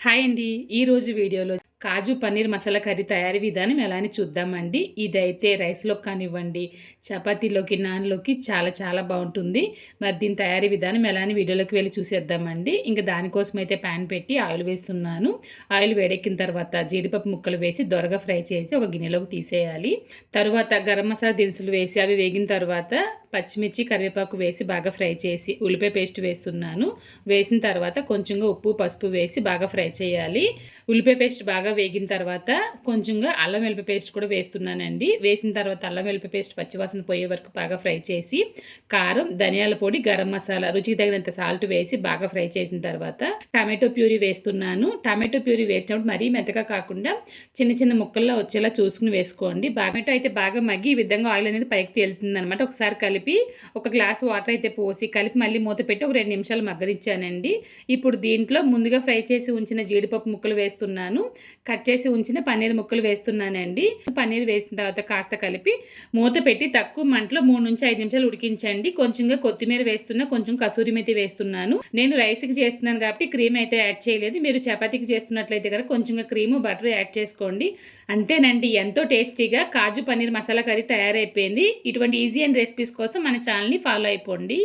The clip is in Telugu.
హాయ్ అండి. ఈరోజు వీడియోలో కాజు పన్నీర్ మసాలా కర్రీ తయారీ విధానం ఎలా అని చూద్దామండి. ఇదైతే రైస్‌లోకి కానివ్వండి, చపాతీలోకి, నాన్‌లోకి చాలా చాలా బావుంటుంది. మరి దీని తయారీ విధానం ఎలా అని వీడియోలోకి వెళ్లి చూసేద్దామండి. ఇంక దానికోసం అయితే పాన్ పెట్టి ఆయిల్ వేస్తున్నాను. ఆయిల్ వేడెక్కిన తర్వాత జీడిపప్పు ముక్కలు వేసి దోరగా ఫ్రై చేసి ఒక గిన్నెలోకి తీసేయాలి. తరువాత గరం మసాలా దినుసులు వేసి అవి వేగిన తర్వాత పచ్చిమిర్చి, కరివేపాకు వేసి బాగా ఫ్రై చేసి ఉల్లిపాయ పేస్ట్ వేస్తున్నాను. వేసిన తర్వాత కొంచెంగా ఉప్పు, పసుపు వేసి బాగా ఫ్రై చేయాలి. ఉల్లిపాయ పేస్ట్ బాగా వేగిన తర్వాత కొంచెంగా అల్లం వెల్లుల్లి పేస్ట్ కూడా వేస్తున్నానండి. వేసిన తర్వాత అల్లం వెల్లుల్లి పేస్ట్ పచ్చివాసన పోయే వరకు బాగా ఫ్రై చేసి కారం, ధనియాల పొడి, గరం మసాలా రుచికి తగినంత సాల్ట్ వేసి బాగా ఫ్రై చేసిన తర్వాత టమాటో ప్యూరీ వేస్తున్నాను. టమాటో ప్యూరీ వేసినప్పుడు మరీ మెత్తగా కాకుండా చిన్న చిన్న ముక్కల్లో వచ్చేలా చూసుకుని వేసుకోండి. టమాటో అయితే బాగా మగ్గి ఈ విధంగా ఆయిల్ అనేది పైకి తేలుతుంది అనమాట. ఒకసారి కలిపి ఒక గ్లాస్ వాటర్ అయితే పోసి కలిపి మళ్ళీ మూత పెట్టి ఒక 2 నిమిషాలు మగ్గనిచ్చానండి. ఇప్పుడు దీంట్లో ముందుగా ఫ్రై చేసి ఉంచిన జీడిపప్పు ముక్కలు వేస్తున్నాను. కట్ చేసి ఉంచిన పన్నీర్ ముక్కలు వేస్తున్నానండి. పన్నీర్ వేసిన తర్వాత కాస్త కలిపి మూత పెట్టి తక్కువ మంటలో 3-5 నిమిషాలు ఉడికించండి. కొంచెంగా కొత్తిమీర వేస్తున్నా, కొంచెం కసూరి మేతి వేస్తున్నాను. నేను రైస్కి చేస్తున్నాను కాబట్టి క్రీమ్ అయితే యాడ్ చేయలేదు. మీరు చపాతీకి చేస్తున్నట్లయితే కనుక కొంచెంగా క్రీము, బటర్ యాడ్ చేసుకోండి. అంతేనండి, ఎంతో టేస్టీగా కాజు పన్నీర్ మసాలా కర్రీ తయారైపోయింది. ఇటువంటి ఈజీ అండ్ రెసిపీస్ కోసం మన ఛానల్ని ఫాలో అయిపోండి.